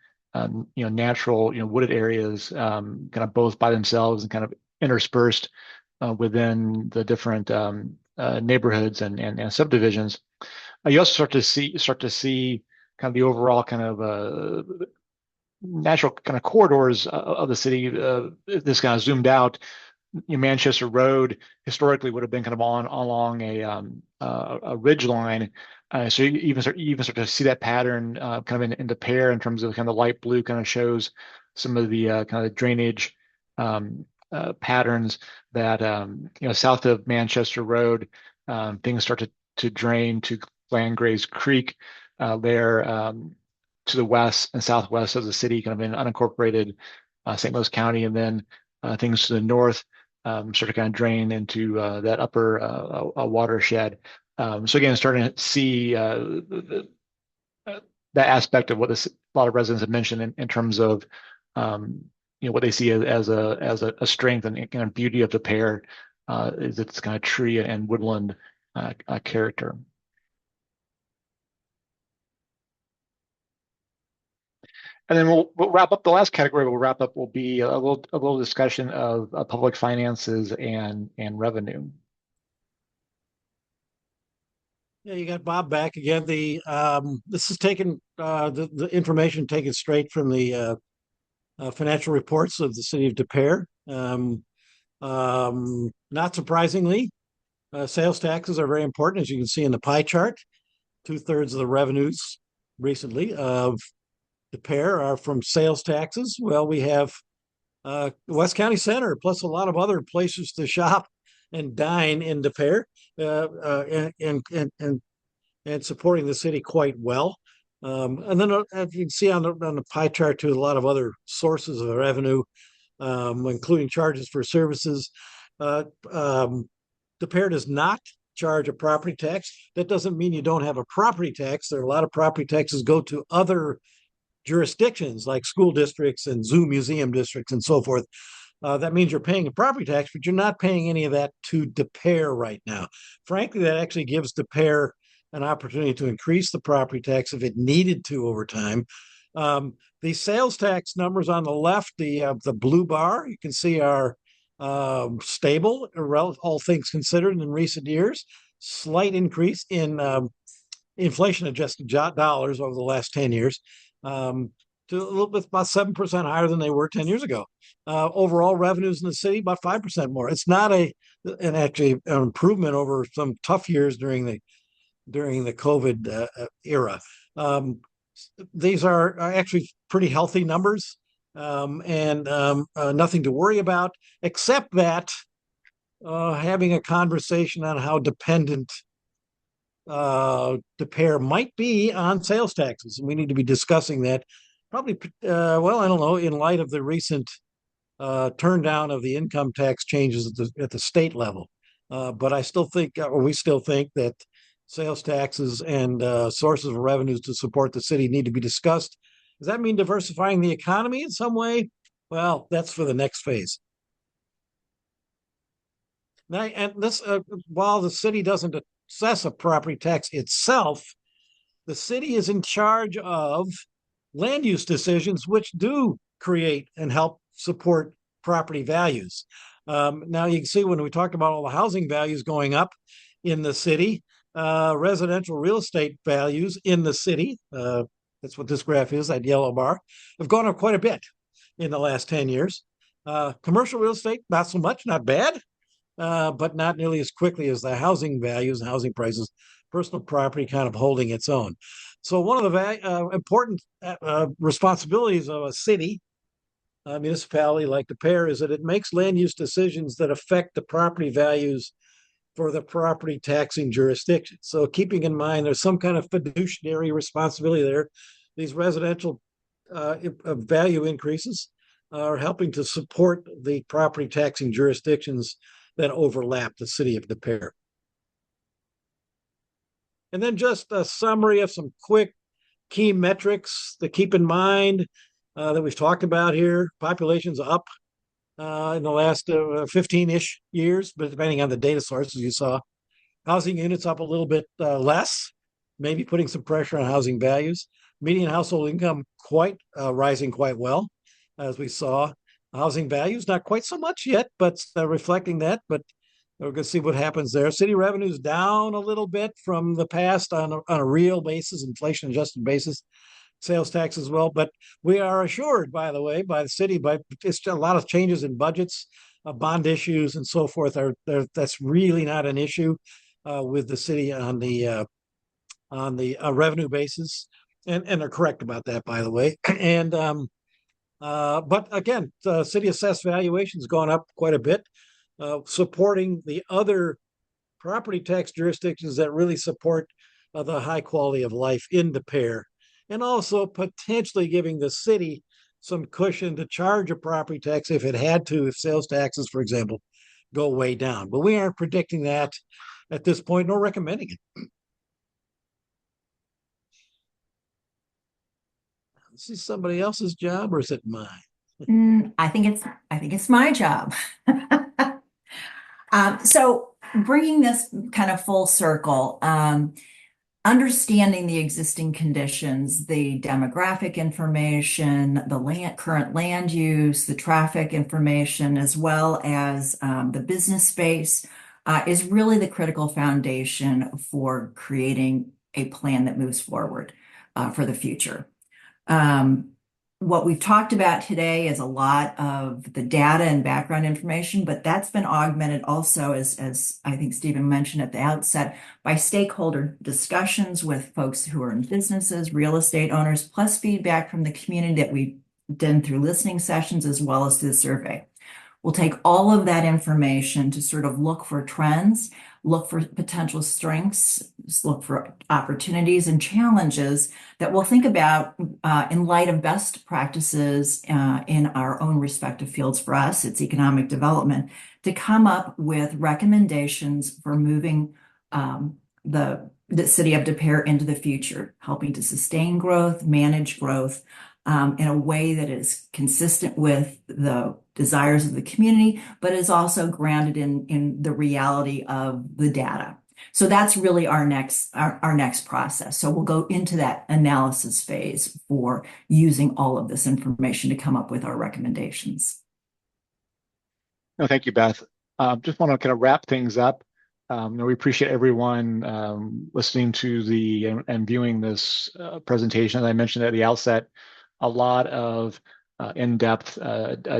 natural wooded areas, kind of both by themselves and kind of interspersed within the different neighborhoods and subdivisions. You also start to see kind of the overall kind of natural kind of corridors of the city. This kind of zoomed out, Manchester Road historically would have been kind of on along a ridge line. So you even start to see that pattern kind of in the pair in terms of kind of the light blue kind of shows some of the kind of drainage patterns that south of Manchester Road, things start to drain to Landgraves Creek there to the west and southwest of the city, kind of in unincorporated St. Louis County, and then things to the north sort of kind of drain into that upper watershed. So again, starting to see that aspect of what a lot of residents have mentioned in terms of what they see as a strength and kind of beauty of the pair is its kind of tree and woodland character. And then we'll wrap up. The last category we'll wrap up will be a little discussion of public finances and revenue.
Yeah, you got Bob back again. This is taken the information taken straight from the financial reports of the city of Des Peres. Not surprisingly, sales taxes are very important, as you can see in the pie chart. 2/3 of the revenues recently of Des Peres are from sales taxes. Well, we have West County Center, plus a lot of other places to shop and dine in Des Peres, and supporting the city quite well. And then as you can see on the pie chart too, a lot of other sources of revenue, including charges for services. Des Peres does not charge a property tax. That doesn't mean you don't have a property tax. There are a lot of property taxes go to other jurisdictions like school districts and zoo museum districts and so forth. That means you're paying a property tax, but you're not paying any of that to Des Peres right now. Frankly, that actually gives Des Peres an opportunity to increase the property tax if it needed to over time. The sales tax numbers on the left, the blue bar, you can see are stable, all things considered in recent years. Slight increase in inflation-adjusted dollars over the last 10 years. To a little bit about 7% higher than they were 10 years ago. Overall revenues in the city about 5% more. It's not an improvement over some tough years during the COVID era. These are actually pretty healthy numbers, and nothing to worry about, except that having a conversation on how dependent Des Peres might be on sales taxes. And we need to be discussing that probably, well, I don't know, in light of the recent turn down of the income tax changes at the state level. But I still think, or we still think, that sales taxes and sources of revenues to support the city need to be discussed. Does that mean diversifying the economy in some way? Well, that's for the next phase. Now, and this, while the city doesn't assess a property tax itself, the city is in charge of land use decisions which do create and help support property values. Now you can see when we talked about all the housing values going up in the city, residential real estate values in the city, that's what this graph is, that yellow bar, have gone up quite a bit in the last 10 years. Commercial real estate, not so much, not bad, but not nearly as quickly as the housing values and housing prices. Personal property kind of holding its own. So one of the important responsibilities of a city, a municipality like Des Peres, is that it makes land use decisions that affect the property values for the property taxing jurisdiction. So keeping in mind there's some kind of fiduciary responsibility there. These residential value increases are helping to support the property taxing jurisdictions that overlap the city of Des Peres. And then just a summary of some quick key metrics to keep in mind that we've talked about here. Population's up in the last 15-ish years, but depending on the data sources you saw. Housing units up a little bit less, maybe putting some pressure on housing values. Median household income rising quite well, as we saw. Housing values, not quite so much yet, but reflecting that, but we're going to see what happens there. City revenues down a little bit from the past on a real basis, inflation adjusted basis, sales tax as well. But we are assured, by the way, by the city, it's a lot of changes in budgets bond issues and so forth that's really not an issue with the city on the revenue basis, and they're correct about that, by the way. And but again, the city assessed valuation's gone up quite a bit, supporting the other property tax jurisdictions that really support the high quality of life in De Pere, and also potentially giving the city some cushion to charge a property tax if it had to, if sales taxes, for example, go way down. But we aren't predicting that at this point, nor recommending it. Is this somebody else's job or is it mine?
I think it's my job. So bringing this kind of full circle, understanding the existing conditions, the demographic information, the current land use, the traffic information, as well as the business space, is really the critical foundation for creating a plan that moves forward for the future. What we've talked about today is a lot of the data and background information, but that's been augmented also, as I think Stephen mentioned at the outset, by stakeholder discussions with folks who are in businesses, real estate owners, plus feedback from the community that we've done through listening sessions as well as through the survey. We'll take all of that information to sort of look for trends, look for potential strengths, look for opportunities and challenges that we'll think about in light of best practices in our own respective fields. For us, it's economic development, to come up with recommendations for moving the city of De Pere into the future, helping to sustain growth, manage growth in a way that is consistent with the desires of the community, but is also grounded in the reality of the data. So that's really our next process. So we'll go into that analysis phase for using all of this information to come up with our recommendations.
No, thank you, Beth. Just want to kind of wrap things up. We appreciate everyone listening to and viewing this presentation. As I mentioned at the outset, a lot of in-depth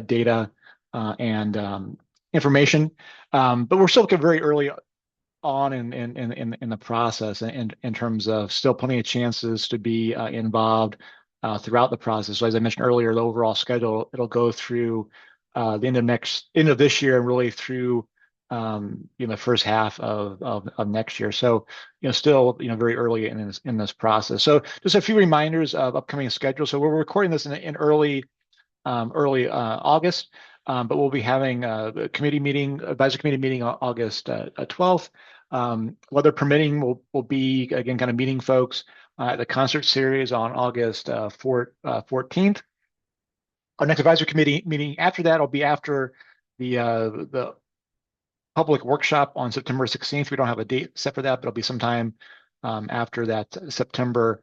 data and information, but we're still very early on in the process, and in terms of still plenty of chances to be involved throughout the process. So as I mentioned earlier, the overall schedule, it'll go through the end of this year and really through the first half of next year. So still very early in this process. So just a few reminders of upcoming schedules. So we're recording this in early August, but we'll be having a advisory committee meeting on August 12th. Weather permitting, will be again kind of meeting folks at the concert series on August 14th. Our next advisory committee meeting after that will be after the public workshop on September 16th. We don't have a date set for that, but it'll be sometime after that September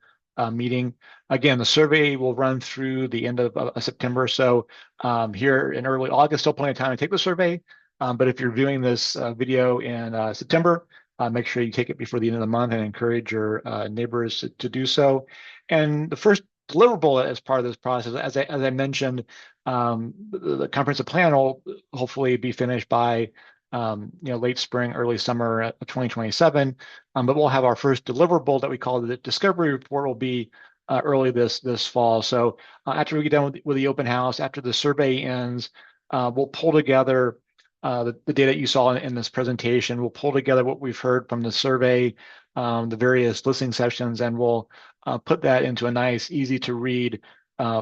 meeting. Again, the survey will run through the end of September. So here in early August, still plenty of time to take the survey. But if you're viewing this video in September, make sure you take it before the end of the month and encourage your neighbors to do so. And the first deliverable as part of this process, as I mentioned, the comprehensive plan will hopefully be finished by late spring, early summer 2027. But we'll have our first deliverable that we call the discovery report will be early this fall. So after we get done with the open house, after the survey ends, we'll pull together the data you saw in this presentation. We'll pull together what we've heard from the survey, the various listening sessions, and we'll put that into a nice, easy to read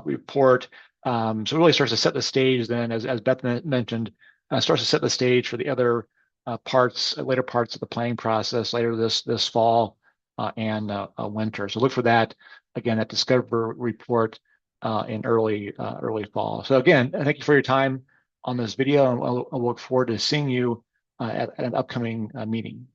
report. So it really starts to set the stage then, as Beth mentioned, starts to set the stage for the other later parts of the planning process later this fall and winter. So look for that again at Discover report in early fall. So again, thank you for your time on this video, and I'll look forward to seeing you at an upcoming meeting.